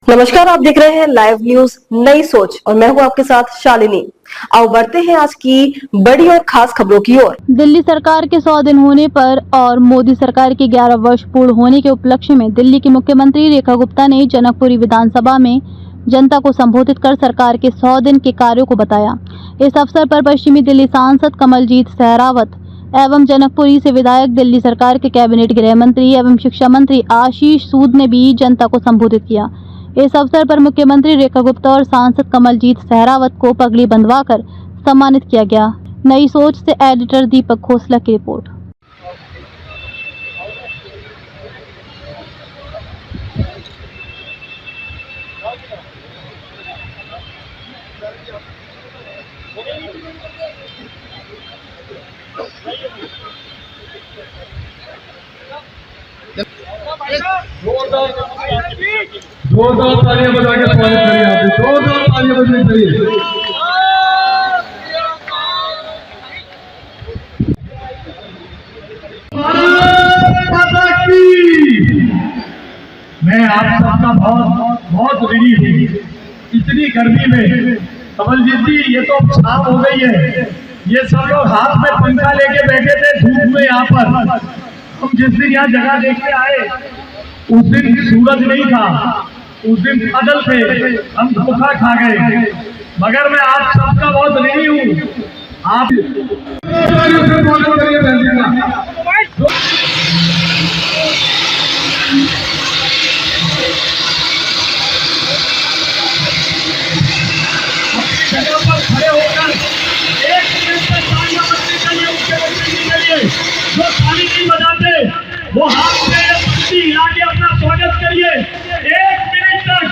नमस्कार, आप देख रहे हैं लाइव न्यूज नई सोच और मैं हूं आपके साथ शालिनी। आओ बढ़ते हैं आज की बड़ी और खास खबरों की ओर। दिल्ली सरकार के 100 दिन होने पर और मोदी सरकार के 11 वर्ष पूर्ण होने के उपलक्ष्य में दिल्ली की मुख्यमंत्री रेखा गुप्ता ने जनकपुरी विधानसभा में जनता को संबोधित कर सरकार के 100 दिन के कार्यों को बताया। इस अवसर पर पश्चिमी दिल्ली सांसद कमलजीत सहरावत एवं जनकपुरी से विधायक, दिल्ली सरकार के कैबिनेट गृह मंत्री एवं शिक्षा मंत्री आशीष सूद ने भी जनता को संबोधित किया। इस अवसर पर मुख्यमंत्री रेखा गुप्ता और सांसद कमलजीत सहरावत को पगड़ी बंधवाकर सम्मानित किया गया। नई सोच से एडिटर दीपक खोसला की रिपोर्ट। जोरदार तालियां बजा के स्वागत करिए। आप जोरदार तालियां बजनी चाहिए। मैं आप सबका बहुत ऋणी हूँ। इतनी गर्मी में कमलजीत जी, ये तो छाप हो गई है। ये सब लोग हाथ में पंखा लेके बैठे थे धूप में। यहाँ पर हम जिस दिन यहाँ जगह देखने आए उस दिन सूरज नहीं था, उस दिन बादल थे, हम धोखा खा गए। मगर मैं आप सबका बहुत ऋणी हूँ। आप जगह पर खड़े होकर एक मिनट तक तालियां बजनी चाहिए उसके बच्चे के लिए। जो ताली नहीं बजाते वो हाथ में पत्ती हिला के अपना स्वागत करिए। एक मिनट तक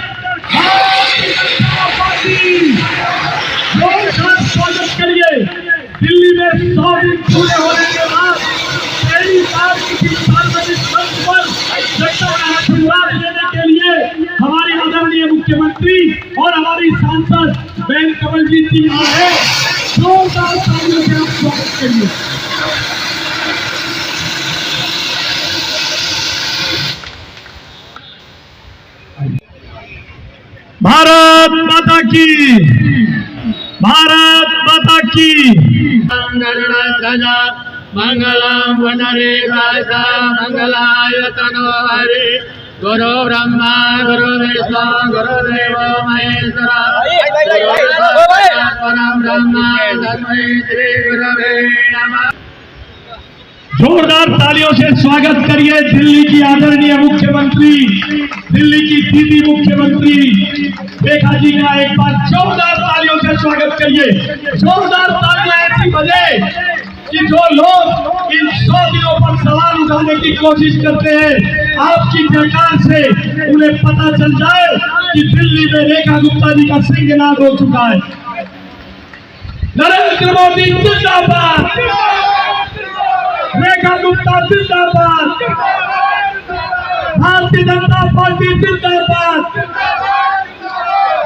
स्वागत करिए। दिल्ली में 100 दिन पूरे होने के बाद पहली बार किसी सार्वजनिक मंच पर जनता का आशीर्वाद लेने के लिए हमारी आदरणीय मुख्यमंत्री और हमारी सांसद बहन कमलजीत जी यहाँ है। जोरदार तालियों से आप स्वागत करिए। भारत माता की, भारत माता की। मंगलम वनरे राजा मंगलाय तनो हरि। गुरु ब्रह्मा गुरु विष्णु गुरुदेव महेश्वरा। परम ब्रह्म तस्मै श्री गुरवे नमः। जोरदार तालियों से स्वागत करिए दिल्ली की आदरणीय मुख्यमंत्री, दिल्ली की दीदी मुख्यमंत्री रेखा जी का एक बार जोरदार तालियों से स्वागत करिए। जोरदार तालियां ऐसी बजे कि जो लोग इन 100 दिनों पर सवाल उठाने की कोशिश करते हैं, आपकी सरकार से उन्हें पता चल जाए कि दिल्ली में रेखा गुप्ता जी का सिंहनाद हो चुका है। नरेंद्र मोदी जिंदाबाद, रेखा गुप्ता जिंदाबाद, भारतीय जनता पार्टी जिंदाबाद,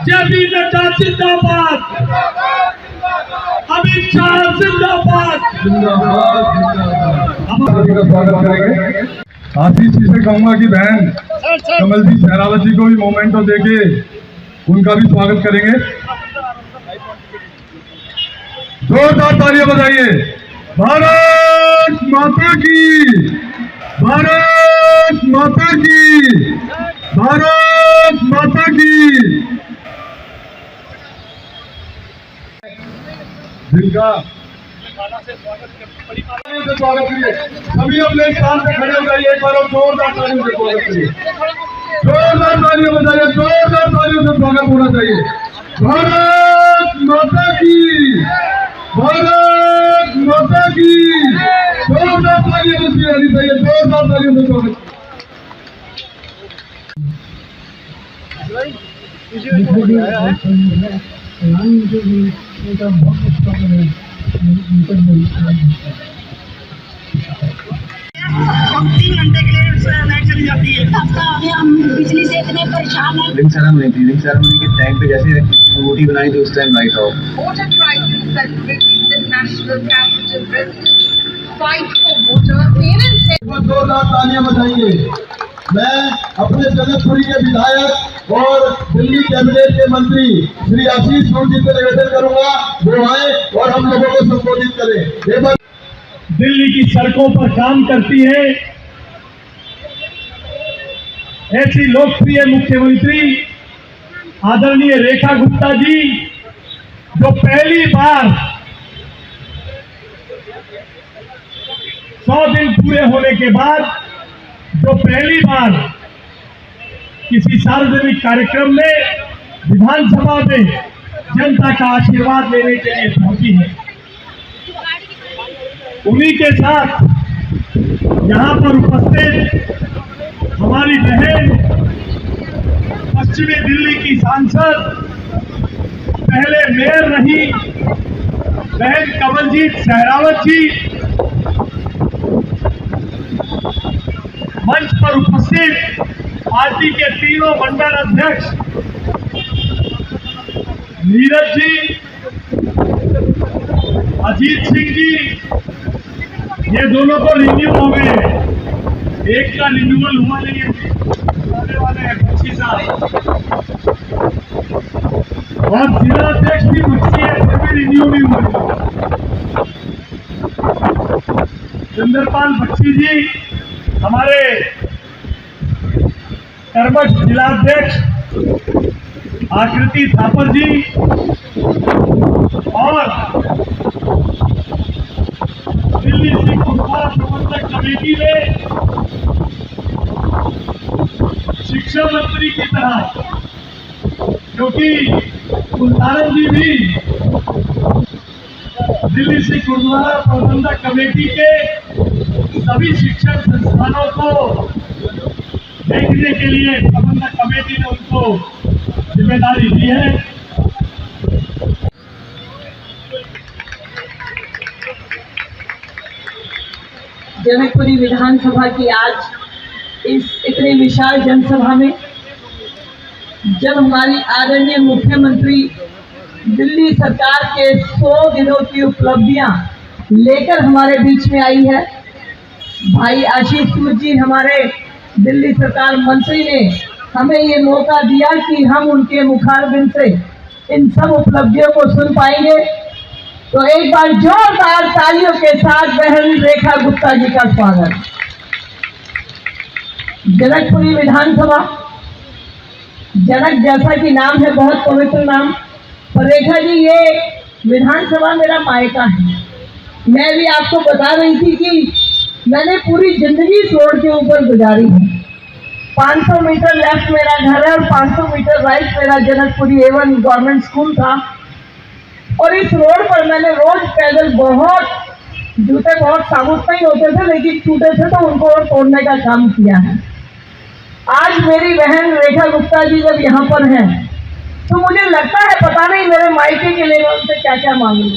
जेपी नड्डा जिंदाबाद, अमित शाह जिंदाबाद। स्वागत करेंगे। आशीष जी से कहूंगा कि बहन कमलजीत सहरावत जी को भी मोमेंटो देके उनका भी स्वागत करेंगे। जोरदार तालियां बजाइए। भारत माता की, भारत माता की, भारत माता की। जिनका स्वागत करिए। सभी अपने स्थान पे खड़े हो जाइए। एक बार और जोरदार तालियों से स्वागत करिए। जोरदार तालियां बजाइए। जोरदार तालियों से स्वागत होना चाहिए। भारत माता की, भारत माता की। जोरदार तालियां बजनी रहनी चाहिए। जोरदार तालियों से स्वागत। हम 3 घंटे के लिए लाइट चली जाती है। हम बिजली से इतने परेशान हैं। रिंग सेरेमनी के टाइम पे जैसे रोटी बनाई थी उस time light of. Water crisis celebrating the national capital residents fight for water. Parents जोरदार तालियां बजाइए। मैं अपने जनकपुरी के विधायक और दिल्ली कैबिनेट के मंत्री श्री आशीष सूद जी से निवेदन करूंगा वो आए और हम लोगों को संबोधित करें। दिल्ली की सड़कों पर काम करती है ऐसी लोकप्रिय मुख्यमंत्री आदरणीय रेखा गुप्ता जी, जो पहली बार 100 दिन पूरे होने के बाद जो पहली बार किसी सार्वजनिक कार्यक्रम में विधानसभा में जनता का आशीर्वाद लेने के लिए पहुंची है। उन्हीं के साथ यहां पर उपस्थित हमारी बहन पश्चिमी दिल्ली की सांसद, पहले मेयर रही बहन कमलजीत सहरावत जी, मंच पर उपस्थित पार्टी के तीनों मंडल अध्यक्ष नीरज जी, अजीत सिंह जी, ये दोनों को रिन्यू हो गए, एक का रिन्यूअल हुआ नहीं है वाले हैं बच्ची साहब, और जिला अध्यक्ष भी बच्ची है फिर भी रिन्यू नहीं हुआ। चंद्रपाल बच्ची जी, हमारे कर्मठ जिलाध्यक्ष आकृति थापर जी, और दिल्ली सिख गुरुद्वारा प्रबंधक कमेटी में शिक्षा मंत्री की तरह, क्योंकि कुलतारन जी भी दिल्ली सिख गुरुद्वारा प्रबंधक कमेटी के सभी शिक्षण संस्थानों को देखने के लिए प्रबंधक कमेटी ने उनको जिम्मेदारी दी है। जनकपुरी विधानसभा की आज इस इतनी विशाल जनसभा में जब हमारी आदरणीय मुख्यमंत्री दिल्ली सरकार के 100 दिनों की उपलब्धियां लेकर हमारे बीच में आई है, भाई आशीष सूद जी हमारे दिल्ली सरकार मंत्री ने हमें ये मौका दिया कि हम उनके मुखारबिंद से इन सब उपलब्धियों को सुन पाएंगे। तो एक बार जोरदार तालियों के साथ बहन रेखा गुप्ता जी का स्वागत। जनकपुरी विधानसभा, जनक जैसा कि नाम है, बहुत पवित्र नाम, पर रेखा जी ये विधानसभा मेरा मायका है। मैं भी आपको बता रही थी कि मैंने पूरी जिंदगी इस रोड के ऊपर गुजारी है। 500 मीटर लेफ्ट मेरा घर है और 500 मीटर राइट मेरा जनकपुरी A1 गवर्नमेंट स्कूल था, और इस रोड पर मैंने रोज पैदल जूते बहुत साबुत नहीं होते थे लेकिन टूटे थे तो उनको और तोड़ने का काम किया है। आज मेरी बहन रेखा गुप्ता जी जब यहाँ पर हैं तो मुझे लगता है पता नहीं मेरे मायके के लिए उनसे क्या क्या मांगू।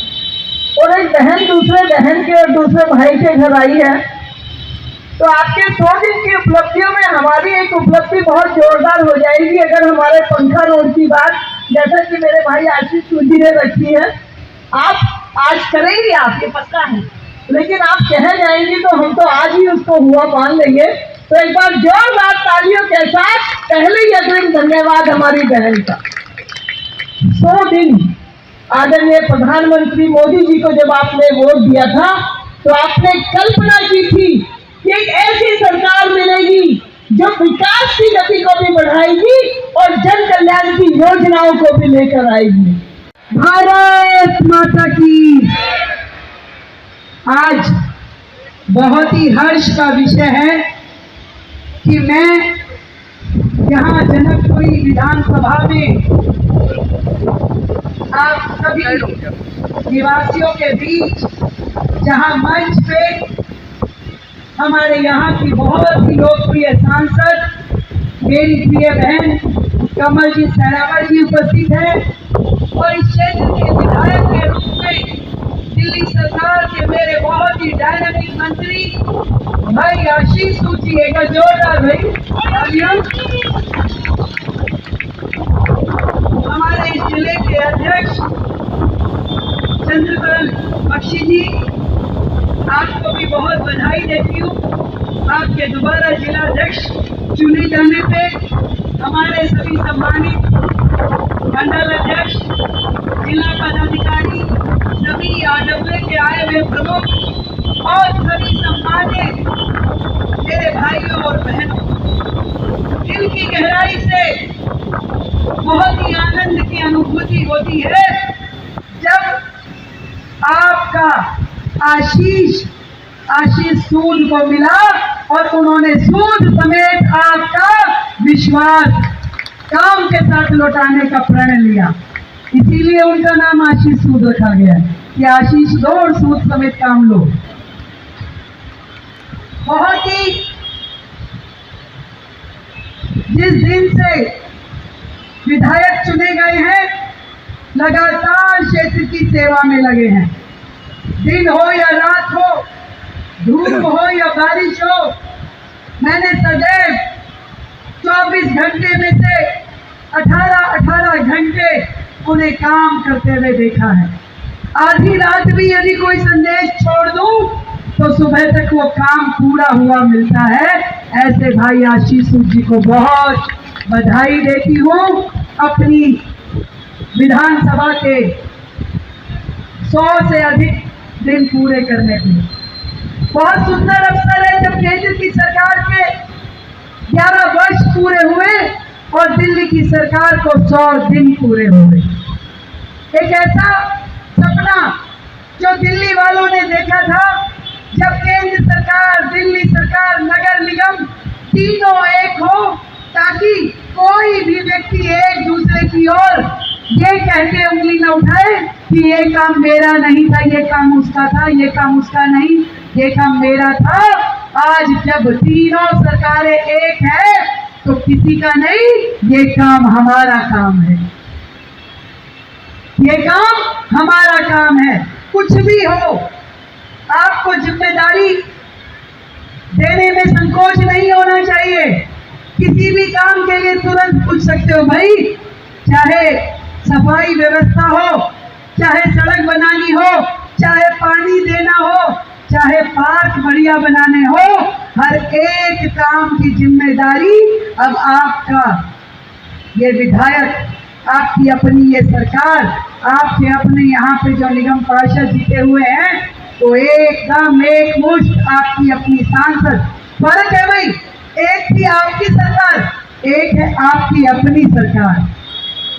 और एक बहन दूसरे बहन के और दूसरे भाई के घर आई है, तो आपके 100 दिन की उपलब्धियों में हमारी एक उपलब्धि बहुत जोरदार हो जाएगी अगर हमारे पंखा रोड की बात, जैसा कि मेरे भाई आशीष सूद जी ने रखी है, आप आज करेंगे, आपके पक्का है, लेकिन आप कह जाएंगी तो हम तो आज ही उसको हुआ मान लेंगे। तो एक बार जोरदार तालियों के साथ पहले ही अग्रिम धन्यवाद हमारी बहन का। 100 दिन आदरणीय प्रधानमंत्री मोदी जी को जब आपने वोट दिया था तो आपने कल्पना की थी कि एक ऐसी सरकार मिलेगी जो विकास की गति को भी बढ़ाएगी और जन कल्याण की योजनाओं को भी लेकर आएगी। भारत माता की। आज बहुत ही हर्ष का विषय है कि मैं यहाँ जनकपुरी विधानसभा में आप सभी निवासियों के बीच, जहाँ मंच पे हमारे यहाँ की बहुत ही लोकप्रिय सांसद मेरी प्रिय बहन कमलजीत सहरावत जी उपस्थित हैं, और इस क्षेत्र के विधायक के रूप में दिल्ली सरकार के मेरे बहुत ही डायनामिक मंत्री भाई आशीष सूद जी, एक जोरदार भाई, हमारे इस जिले के अध्यक्ष चंद्रपाल बख्शी जी, आपको भी बहुत बधाई देती हूँ। आपके दोबारा जिलाध्यक्ष चुने जाने पे हमारे सभी सम्मानित मंडल अध्यक्ष, जिला पदाधिकारी, सभी आडवले के आए हुए प्रमुख और सभी सम्मानित मेरे भाइयों और बहनों, दिल की गहराई से बहुत ही आनंद की अनुभूति होती है जब आपका आशीष सूद को मिला और उन्होंने सूद समेत आपका विश्वास काम के साथ लौटाने का प्रण लिया। इसीलिए उनका नाम आशीष सूद रखा गया है कि आशीष दो और सूद समेत काम लो। बहुत ही जिस दिन से विधायक चुने गए हैं लगातार क्षेत्र की सेवा में लगे हैं। दिन हो या रात हो, धूप हो या बारिश हो, मैंने सदैव 24 घंटे में से 18 घंटे उन्हें काम करते हुए देखा है। आधी रात भी यदि कोई संदेश छोड़ दूं तो सुबह तक वो काम पूरा हुआ मिलता है। ऐसे भाई आशीष सूद जी को बहुत बधाई देती हूँ अपनी विधानसभा के 100 से अधिक दिन पूरे करने के लिए। बहुत सुंदर अवसर है जब केंद्र की सरकार के 11 वर्ष पूरे हुए और दिल्ली की सरकार को 100 दिन पूरे हुए। एक ऐसा सपना जो दिल्ली वालों ने देखा था, जब केंद्र सरकार, दिल्ली सरकार, नगर निगम तीनों एक हो, ताकि कोई भी व्यक्ति एक दूसरे की ओर ये कह के उंगली न उठाए कि ये काम मेरा नहीं था, ये काम उसका था, ये काम उसका नहीं, ये काम मेरा था। आज जब तीनों सरकारें एक है तो किसी का नहीं, ये काम हमारा काम है, ये काम हमारा काम है। कुछ भी हो, आपको जिम्मेदारी देने में संकोच नहीं होना चाहिए। किसी भी काम के लिए तुरंत पूछ सकते हो भाई, चाहे सफाई व्यवस्था हो, चाहे सड़क बनानी हो, चाहे पानी देना हो, चाहे पार्क बढ़िया बनाने हो, हर एक काम की जिम्मेदारी अब आपका ये विधायक, आपकी अपनी ये सरकार, आपके अपने यहाँ पे जो निगम पार्षद जीते हुए हैं, तो एकदम एक मुश्त आपकी अपनी सांसद। फर्क है भाई, एक थी आपकी सरकार, एक है आपकी अपनी सरकार।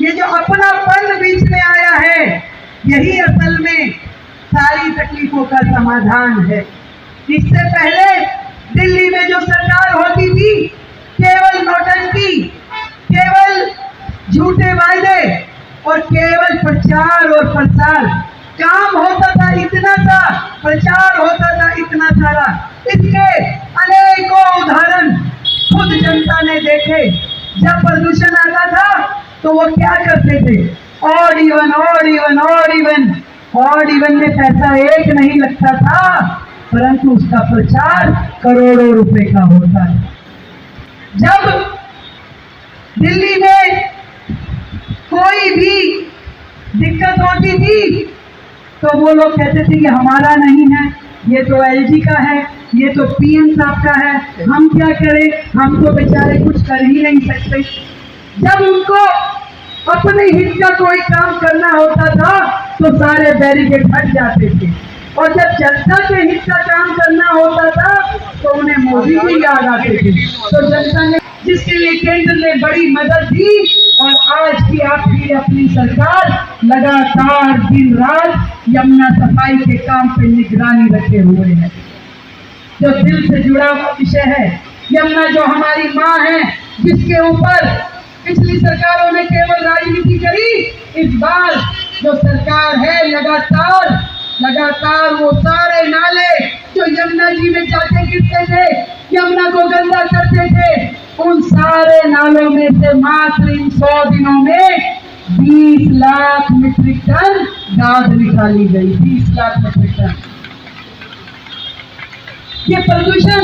ये जो अपनापन बीच में आया है, यही असल में सारी तकलीफों का समाधान है। इससे पहले दिल्ली में जो सरकार होती थी, केवल नोटंकी, केवल झूठे वायदे और केवल प्रचार और प्रसार, काम होता था इतना सा, प्रचार होता था इतना सारा। इसके अनेकों उदाहरण खुद जनता ने देखे। जब प्रदूषण आता था तो वो क्या करते थे, ऑड इवन में पैसा एक नहीं लगता था, परंतु उसका प्रचार करोड़ों रुपए का होता है। जब दिल्ली में कोई भी दिक्कत होती थी तो वो लोग कहते थे कि हमारा नहीं है, ये तो एलजी का है, ये तो पीएम साहब का है, हम क्या करें, हम तो बेचारे कुछ कर ही नहीं सकते। जब उनको अपने हित का कोई काम करना होता था तो सारे बैरिकेड हट जाते थे, और जब जनता के हित का काम करना होता था तो उन्हें मोदी जी याद आते थे। तो जनता ने, जिसके लिए केंद्र ने बड़ी मदद दी, और आज की आपकी अपनी सरकार लगातार दिन रात यमुना सफाई के काम पे निगरानी रखे हुए है। जो दिल से जुड़ा हुआ विषय है, यमुना जो हमारी माँ है, जिसके ऊपर पिछली सरकारों ने केवल राजनीति करी, इस बार जो सरकार है लगातार वो सारे नाले जो यमुना जी में जाके गिरते थे, यमुना को गंदा करते थे, उन सारे नालों में से मात्र इन 100 दिनों में 20 लाख मीट्रिक टन गाद निकाली गई। 20 लाख मीट्रिक टन। ये प्रदूषण,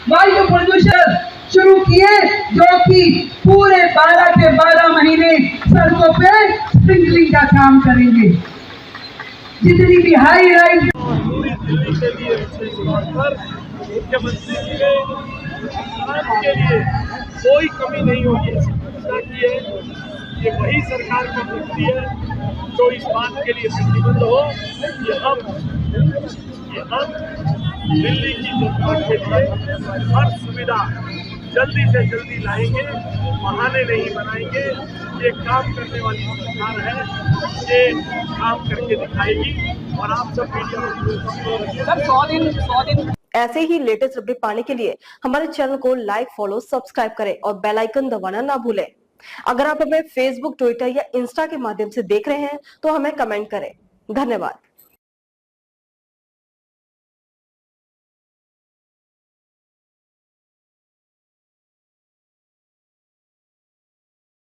वायु प्रदूषण शुरू किए, जो कि पूरे 12 के 12 महीने सड़कों पे स्प्रिंकलिंग का काम करेंगे। जितनी भी हाई राइज दिल्ली के लिए विशेष तौर पर मुख्यमंत्री जी ने आपके लिए कोई कमी नहीं होगी। ऐसी घोषणा की है, ये वही सरकार का व्यक्ति है जो इस बात के लिए प्रतिबद्ध हो कि हम दिल्ली की जनता के लिए हर सुविधा जल्दी से जल्दी लाएंगे, बहाने नहीं बनाएंगे। ये काम करने वाली सरकार है, ये काम करके दिखाएगी और आप सब मीडिया में 100 दिन ऐसे ही लेटेस्ट अपडेट पाने के लिए हमारे चैनल को लाइक, फॉलो, सब्सक्राइब करें और बेल आइकन दबाना ना भूलें। अगर आप हमें फेसबुक, ट्विटर या इंस्टा के माध्यम से देख रहे हैं तो हमें कमेंट करें। धन्यवाद।